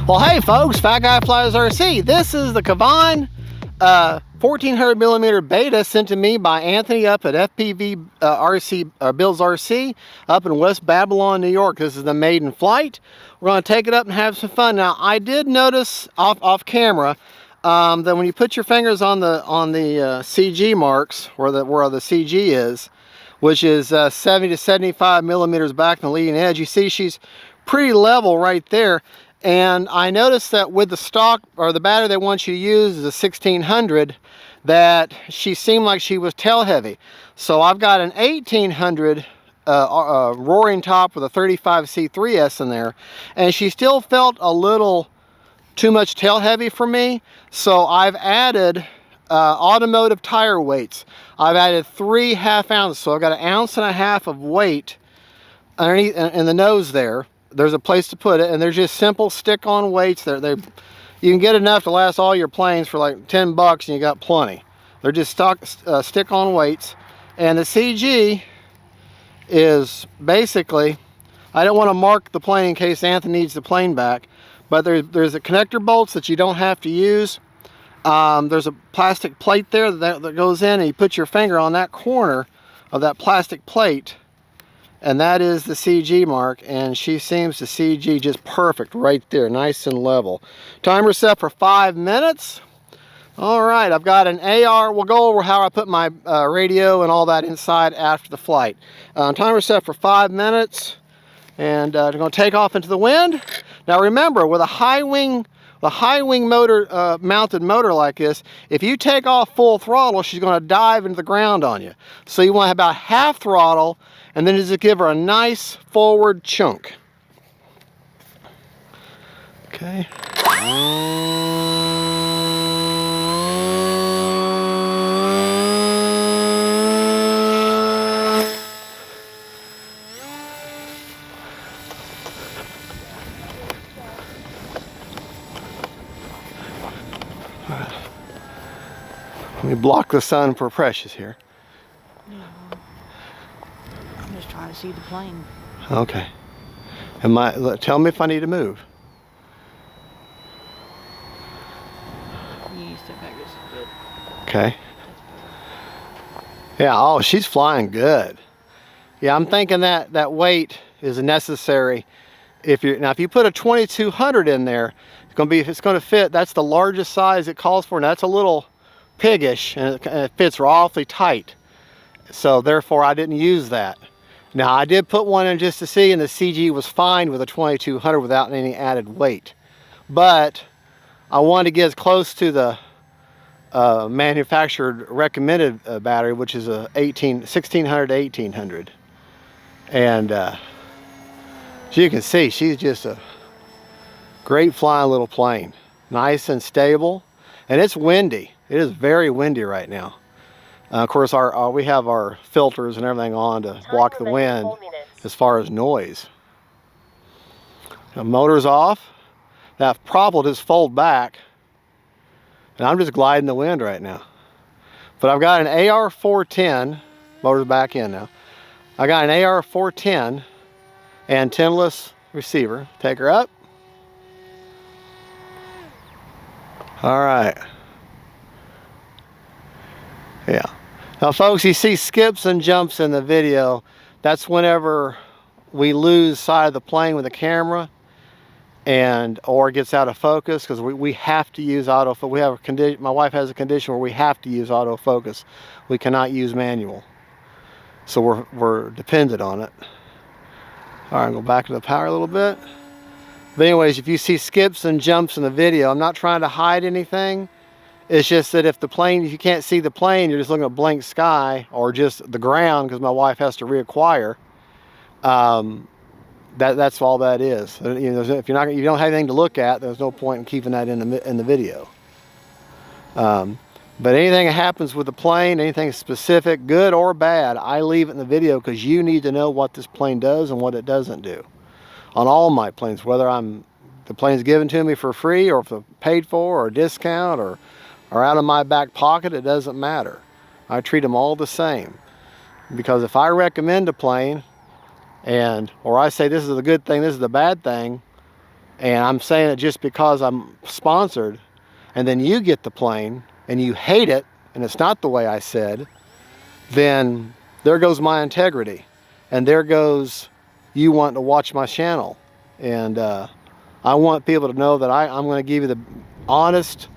Well, hey folks, Fat Guy Flies RC. This is the KAVAN 1400mm Beta sent to me by Anthony up at FPV RC Builds RC up in West Babylon, New York. This is the maiden flight. We're going to take it up and have some fun. Now, I did notice off camera that when you put your fingers on the CG marks, where the CG is, which is 70 to 75 millimeters back from the leading edge, you see she's pretty level right there. And I noticed that with the stock, or the battery they want you to use is a 1600, that she seemed like she was tail heavy. So I've got an 1800 roaring top with a 35C3S in there, and she still felt a little too much tail heavy for me. So I've added automotive tire weights. I've added 3 1/2 ounces, so I've got 1.5 ounces of weight underneath in the nose there. There's a place to put it, and they're just simple stick-on weights. You can get enough to last all your planes for like 10 bucks, and you got plenty. They're just stick-on weights, and the CG is basically, I don't want to mark the plane in case Anthony needs the plane back, but there's a connector bolts that you don't have to use. There's a plastic plate there that goes in, and you put your finger on that corner of that plastic plate, and that is the CG mark, and she seems to CG just perfect right there, nice and level. Timer set for 5 minutes. All right, I've got an AR. We'll go over how I put my radio and all that inside after the flight. Timer set for 5 minutes, and we're going to take off into the wind. Now remember, with a high wing motor, mounted motor like this, if you take off full throttle, she's going to dive into the ground on you. So you want to have about half throttle, and then just give her a nice forward chunk. Okay. Let me block the sun for Precious here. I'm just trying to see the plane. Okay. Tell me if I need to move. You step back just a bit. Okay. Yeah, oh, she's flying good. Yeah, I'm thinking that weight is necessary. If you put a 2200 in there, it's going to fit. That's the largest size it calls for, and that's a little piggish, and it fits awfully tight. So therefore I didn't use that. Now I did put one in just to see, and the CG was fine with a 2200 without any added weight. But I wanted to get as close to the manufactured recommended battery, which is a 1600 to 1800. And as you can see, she's just a great flying little plane. Nice and stable, and it's windy. It is very windy right now. Of course, we have our filters and everything on to block the wind as far as noise. The motor's off. That prop will just fold back, and I'm just gliding the wind right now. But I've got an AR-410, motor's back in now. I got an AR-410 antenna-less receiver. Take her up. All right. Yeah. Now folks, you see skips and jumps in the video. That's whenever we lose sight of the plane with the camera, or it gets out of focus, because we have to use autofocus. We have a condition, my wife has a condition where we have to use autofocus. We cannot use manual. So we're dependent on it. All right, go back to the power a little bit. But anyways, if you see skips and jumps in the video, I'm not trying to hide anything. It's just that if you can't see the plane, you're just looking at blank sky or just the ground, because my wife has to reacquire. That's all that is. You know, if you don't have anything to look at, there's no point in keeping that in the video. But anything that happens with the plane, anything specific, good or bad, I leave it in the video, because you need to know what this plane does and what it doesn't do. On all my planes, whether the plane's given to me for free, or if it's paid for, or a discount, or out of my back pocket, it doesn't matter. I treat them all the same. Because if I recommend a plane, or I say this is the good thing, this is the bad thing, and I'm saying it just because I'm sponsored, and then you get the plane and you hate it and it's not the way I said, then there goes my integrity, and there goes you wanting to watch my channel. And I want people to know that I'm going to give you the honest,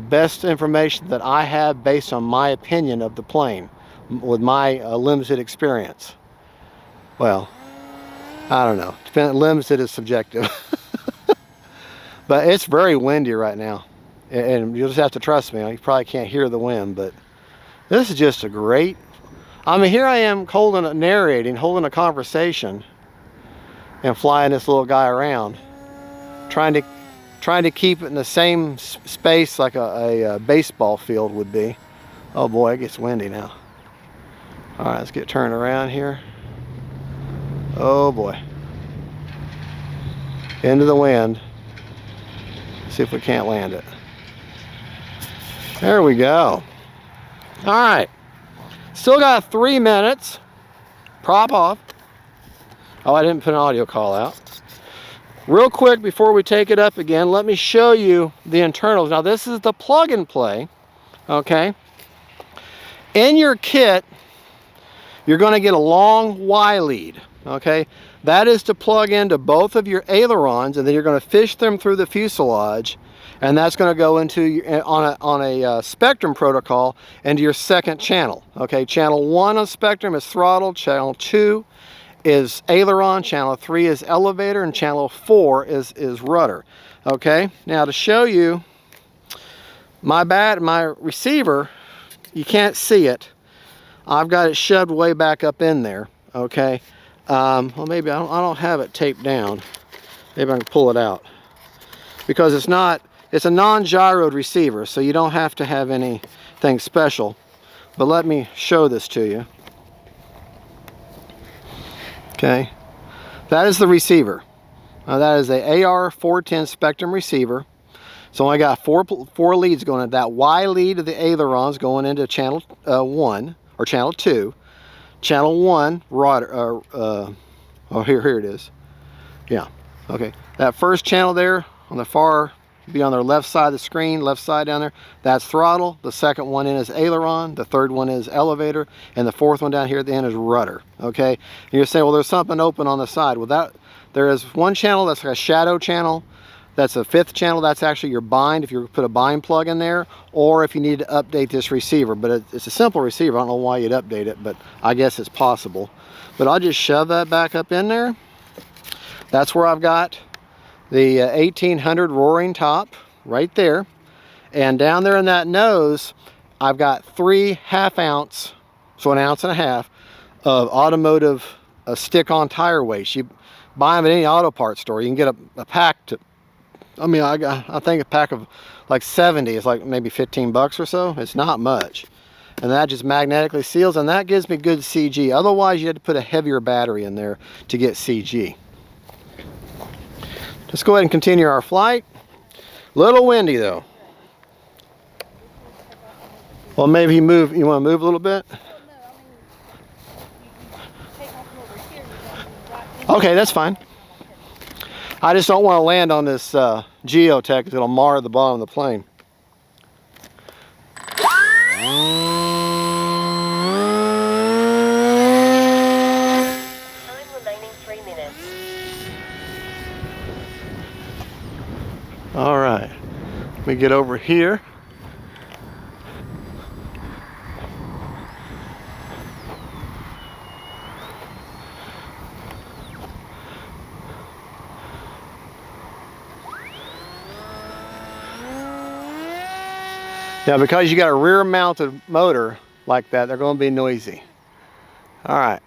best information that I have based on my opinion of the plane with my limited experience. Well, I don't know. Limited is subjective. But it's very windy right now. And you'll just have to trust me. You probably can't hear the wind, but this is just a great... I mean, here I am narrating, holding a conversation, and flying this little guy around, trying to keep it in the same space like a baseball field would be. Oh boy, it gets windy now. All right, let's get turned around here. Oh boy. Into the wind. See if we can't land it. There we go. All right. Still got 3 minutes. Prop off. Oh, I didn't put an audio call out. Real quick before we take it up again, let me show you the internals. Now this is the plug and play, okay? In your kit, you're going to get a long Y lead, okay? That is to plug into both of your ailerons, and then you're going to fish them through the fuselage, and that's going to go into on a Spectrum protocol into your second channel, okay? Channel 1 on Spectrum is throttle, channel 2 is aileron, channel 3 is elevator, and channel 4 is rudder. Okay, now to show you my receiver, you can't see it. I've got it shoved way back up in there. Okay, well maybe I don't have it taped down. Maybe I can pull it out, because it's a non-gyroed receiver, so you don't have to have anything special. But let me show this to you. Okay, that is the receiver. Now that is a AR410 Spectrum receiver. So I got four leads going in. That Y lead of the ailerons going into channel 1 or channel 2. Channel 1 rudder. Oh, here it is. Yeah. Okay. That first channel there on the far, be on their left side of the screen, left side down there, that's throttle. The second one in is aileron. The third one is elevator, and the fourth one down here at the end is rudder. Okay, and you're saying, well, there's something open on the side. Well, there is one channel that's like a shadow channel. That's a 5th channel. That's actually your bind, if you put a bind plug in there, or if you need to update this receiver. But it's a simple receiver. I don't know why you'd update it, but I guess it's possible. But I'll just shove that back up in there. That's where I've got the 1800 roaring top right there, and down there in that nose I've got 3 1/2 ounce, so 1.5 ounces of automotive stick-on tire weights. You buy them at any auto parts store. You can get a pack to, I mean, I think a pack of like 70 is like maybe 15 bucks or so. It's not much, and that just magnetically seals, and that gives me good CG. Otherwise you had to put a heavier battery in there to get CG. Let's go ahead and continue our flight. Little windy though. Well, maybe you want to move a little bit? Okay, that's fine. I just don't want to land on this geotech, because it'll mar the bottom of the plane. Time remaining 3 minutes. All right, let me get over here. Now, because you got a rear mounted motor like that, they're going to be noisy. All right.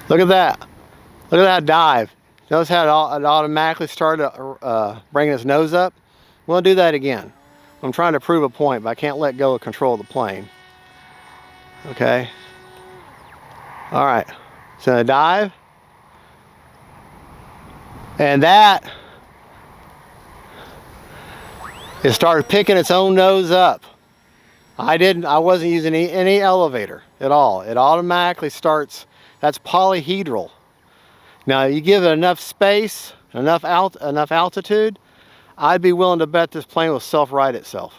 Look at that. Look at that dive. Notice how it automatically started bringing its nose up? We'll do that again. I'm trying to prove a point, but I can't let go of control of the plane. Okay. All right. So dive. And that, it started picking its own nose up. I wasn't using any elevator at all. It automatically starts, that's polyhedral. Now, you give it enough space, enough altitude, I'd be willing to bet this plane will self-right itself.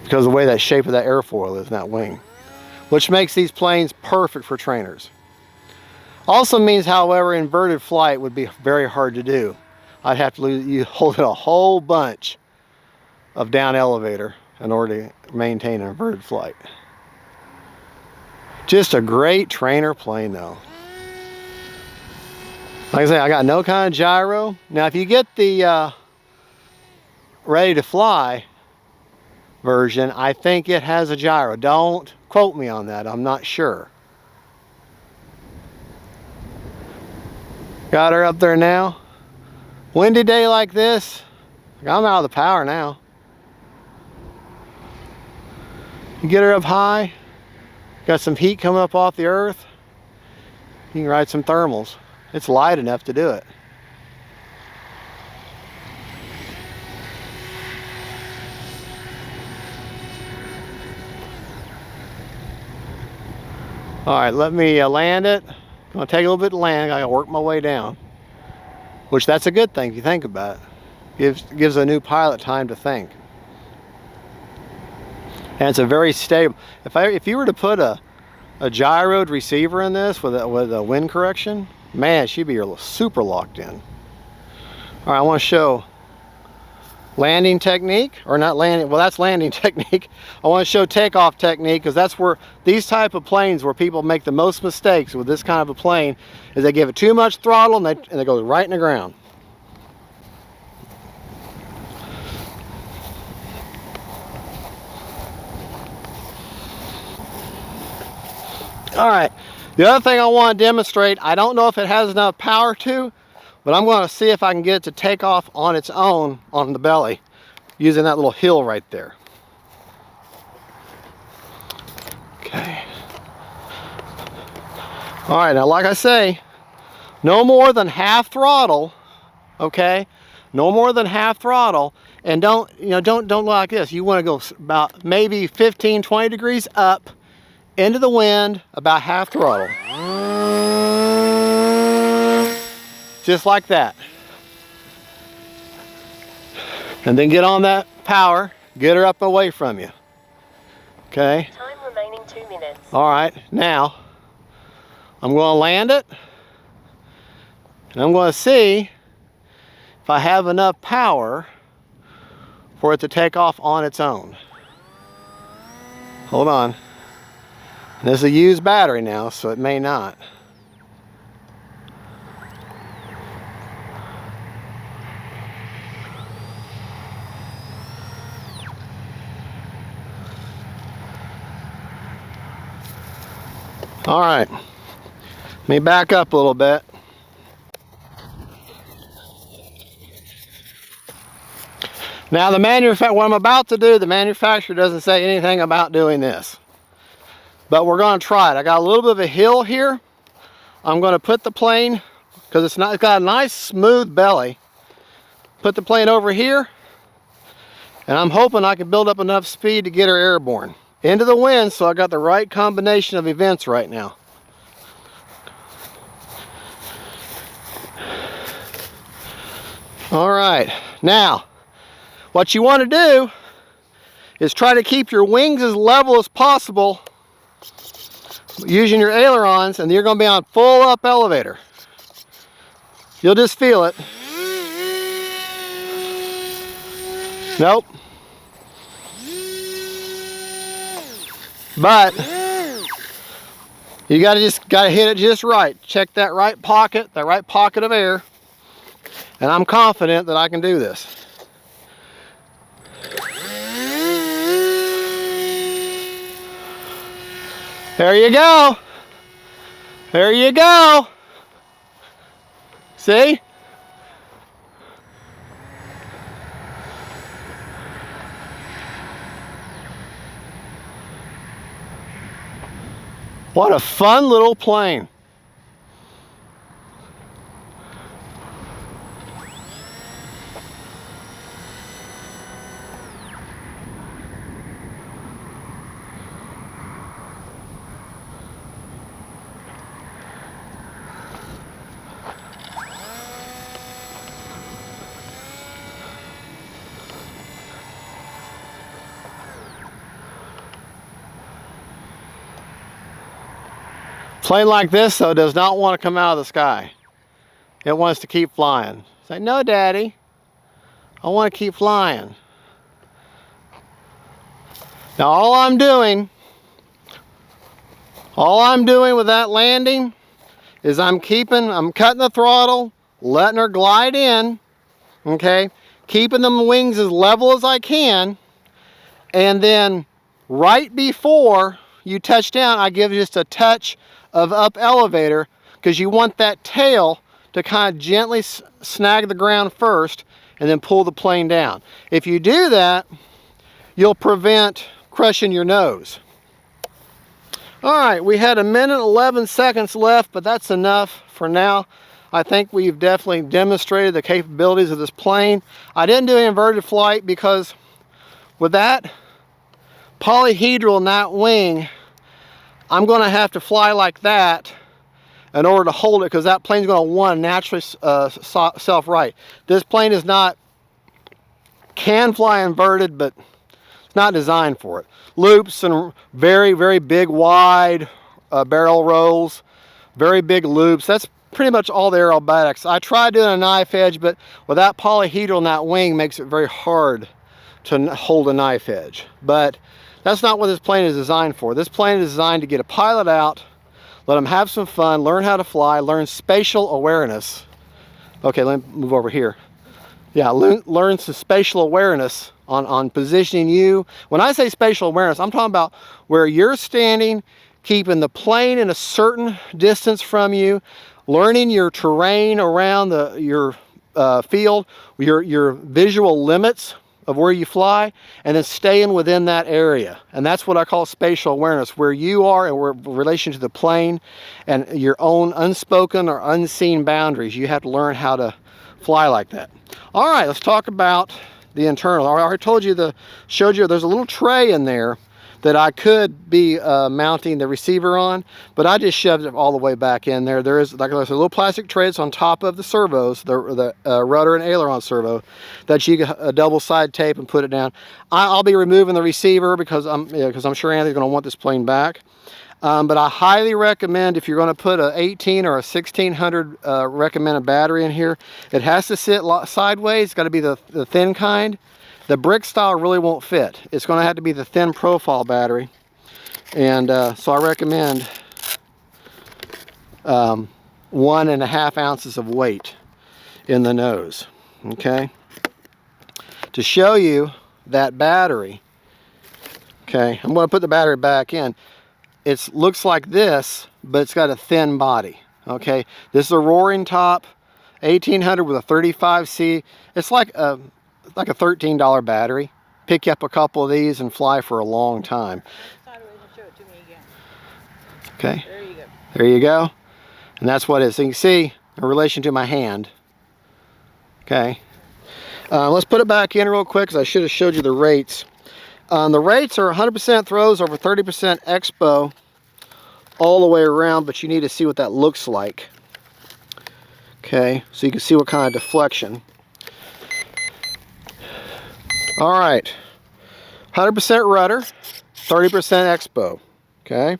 Because of the way that shape of that airfoil is in that wing. Which makes these planes perfect for trainers. Also means, however, inverted flight would be very hard to do. I'd have to hold a whole bunch of down elevator in order to maintain an inverted flight. Just a great trainer plane though. Like I say, I got no kind of gyro. Now if you get the ready to fly version, I think it has a gyro. Don't quote me on that, I'm not sure. Got her up there now. Windy day like this, I'm out of the power now. You get her up high, got some heat coming up off the earth, you can ride some thermals. It's light enough to do it. All right, let me land it. Gonna take a little bit to land, I gotta work my way down. Which that's a good thing if you think about it. Gives a new pilot time to think. And it's a very stable. If you were to put a gyroed receiver in this with a wind correction, man, she'd be super locked in. All right, I want to show landing technique, or not landing, well that's landing technique. I want to show takeoff technique, because that's where these type of planes, where people make the most mistakes with this kind of a plane, is they give it too much throttle and they go right in the ground. All right, the other thing I want to demonstrate, I don't know if it has enough power to, but I'm going to see if I can get it to take off on its own on the belly using that little hill right there. Okay. All right, now like I say, no more than half throttle, okay? No more than half throttle, and don't like this. You want to go about maybe 15, 20 degrees up into the wind, about half throttle. Just like that. And then get on that power, get her up away from you. Okay? Time remaining 2 minutes. All right, now I'm going to land it, and I'm going to see if I have enough power for it to take off on its own. Hold on. This is a used battery now, so it may not. All right, let me back up a little bit. Now what I'm about to do, the manufacturer doesn't say anything about doing this. But we're going to try it. I got a little bit of a hill here. I'm going to put the plane, because it's got a nice smooth belly. Put the plane over here, and I'm hoping I can build up enough speed to get her airborne. Into the wind, so I got the right combination of events right now. All right, now, what you want to do is try to keep your wings as level as possible using your ailerons, and you're going to be on full up elevator. You'll just feel it. Nope. But you gotta hit it just right. Check that right pocket of air, and I'm confident that I can do this. There you go. There you go. See? What a fun little plane. Plane like this, though, does not want to come out of the sky. It wants to keep flying. It's like, no, Daddy, I want to keep flying. Now, all I'm doing with that landing is I'm cutting the throttle, letting her glide in, okay, keeping the wings as level as I can, and then right before you touch down, I give just a touch of up elevator, because you want that tail to kind of gently snag the ground first and then pull the plane down. If you do that, you'll prevent crushing your nose. All right, we had 1 minute and 11 seconds left, but that's enough for now. I think we've definitely demonstrated the capabilities of this plane. I didn't do an inverted flight because with that polyhedral in that wing, I'm going to have to fly like that in order to hold it, because that plane's going to want to naturally self-right. This plane is not, can fly inverted, but it's not designed for it. Loops and very, very big, wide barrel rolls, very big loops. That's pretty much all the aerobatics. I tried doing a knife edge, but with that polyhedral in that wing makes it very hard to hold a knife edge. But that's not what this plane is designed for. This plane is designed to get a pilot out, let them have some fun, learn how to fly, learn spatial awareness. Okay, let me move over here. Yeah, learn some spatial awareness on positioning you. When I say spatial awareness, I'm talking about where you're standing, keeping the plane in a certain distance from you, learning your terrain around your field, your visual limits of where you fly, and then staying within that area. And that's what I call spatial awareness, where you are in relation to the plane and your own unspoken or unseen boundaries. You have to learn how to fly like that. All right, let's talk about the internal. I already told you, showed you there's a little tray in there that I could be mounting the receiver on, but I just shoved it all the way back in there. There is, like I said, a little plastic tray that's on top of the servos, the rudder and aileron servo, that you can double side tape and put it down. I'll be removing the receiver because I'm sure Anthony's going to want this plane back. But I highly recommend, if you're going to put a 18 or a 1600 recommended battery in here, it has to sit sideways. It's got to be the thin kind. The brick style really won't fit. It's going to have to be the thin profile battery. And so I recommend 1.5 ounces of weight in the nose. Okay. To show you that battery, okay, I'm going to put the battery back in. It looks like this, but it's got a thin body. Okay. This is a roaring top, 1800 with a 35C. It's like a $13 battery. Pick you up a couple of these and fly for a long time. Sideways and show it to me again. Okay. There you go. There you go. And that's what it is. So you can see in relation to my hand. Okay. Let's put it back in real quick, because I should have showed you the rates. The rates are 100% throws over 30% expo all the way around, but you need to see what that looks like. Okay. So you can see what kind of deflection. All right, 100% rudder, 30% expo, okay?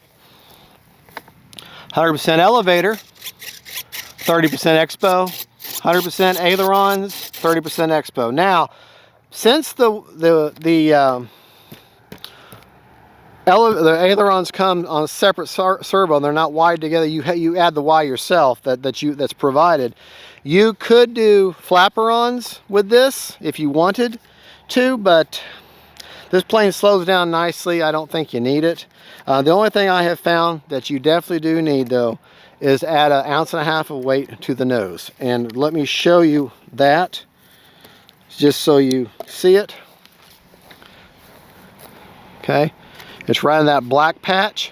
100% elevator, 30% expo, 100% ailerons, 30% expo. Now, since the ailerons come on a separate servo and they're not wired together, you add the Y yourself that's provided. You could do flaperons with this if you wanted to, but this plane slows down nicely. I don't think you need it. The only thing I have found that you definitely do need, though, is add 1.5 ounces of weight to the nose. And let me show you that, just so you see it. Okay, it's right in that black patch.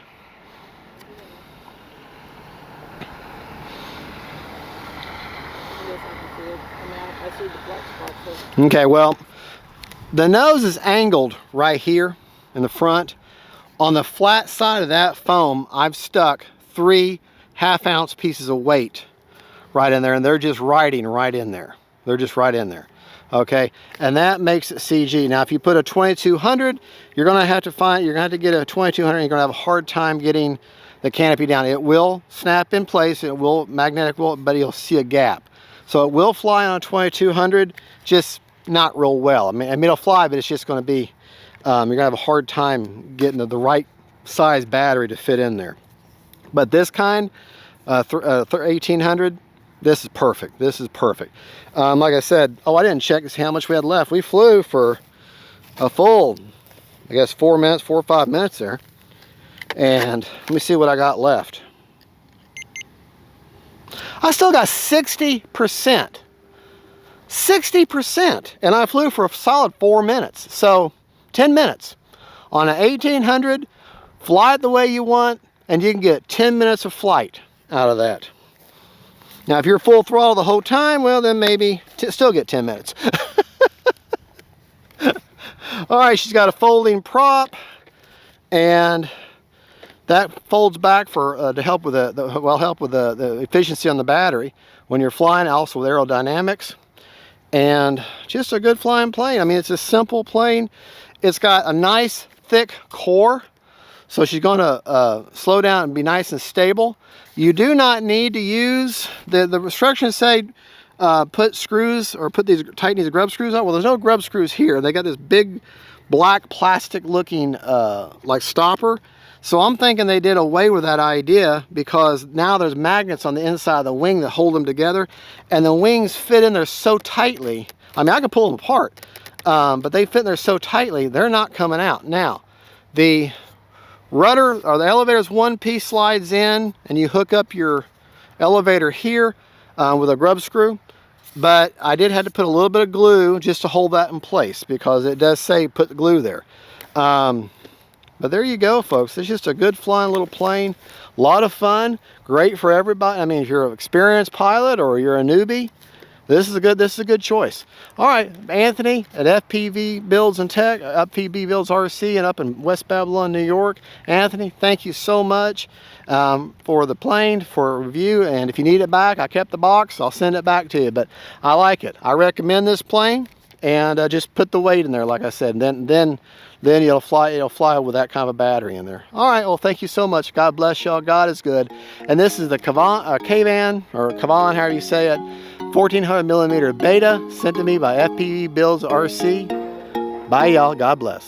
Okay, well, the nose is angled right here in the front. On the flat side of that foam, I've stuck 3 half-ounce pieces of weight right in there, and they're just riding right in there. They're just right in there. Okay, and that makes it CG. Now, if you put a 2200, you're going to have to get a 2200. You're going to have a hard time getting the canopy down. It will snap in place, it will magnetic will, but you'll see a gap. So it will fly on a 2200, just not real well. I mean it'll fly, but it's just going to be, you're going to have a hard time getting the right size battery to fit in there. But this kind, 1800, this is perfect. This is perfect. Like I said, oh, I didn't check to see how much we had left. We flew for a full, I guess 4 or 5 minutes there. And let me see what I got left. I still got 60%. 60%. And I flew for a solid 4 minutes. So 10 minutes. On an 1800, fly it the way you want, and you can get 10 minutes of flight out of that. Now, if you're full throttle the whole time, well, then maybe still get 10 minutes. All right, she's got a folding prop, and that folds back for to help with the efficiency on the battery when you're flying, also with aerodynamics. And just a good flying plane. I mean, it's a simple plane. It's got a nice thick core, so she's going to slow down and be nice and stable. You do not need to use the instructions say put screws or tighten these grub screws on. Well, there's no grub screws here. They got this big black plastic looking like stopper. So I'm thinking they did away with that idea, because now there's magnets on the inside of the wing that hold them together, and the wings fit in there so tightly. I mean, I can pull them apart, but they fit in there so tightly, they're not coming out. Now, the rudder or the elevator's one piece slides in, and you hook up your elevator here with a grub screw. But I did have to put a little bit of glue just to hold that in place, because it does say put the glue there. But there you go, folks. It's just a good flying little plane. A lot of fun. Great for everybody. I mean, if you're an experienced pilot or you're a newbie, this is a good choice. All right, Anthony at FPV Builds and Tech, FPV Builds RC, and up in West Babylon, New York. Anthony, thank you so much for the plane, for a review. And if you need it back, I kept the box. I'll send it back to you. But I like it. I recommend this plane. And just put the weight in there, like I said. And then it'll fly with that kind of a battery in there. All right. Well, thank you so much. God bless y'all. God is good. And this is the KAVAN, or KAVAN, however you say it, 1400mm Beta, sent to me by FPV Builds RC. Bye, y'all. God bless.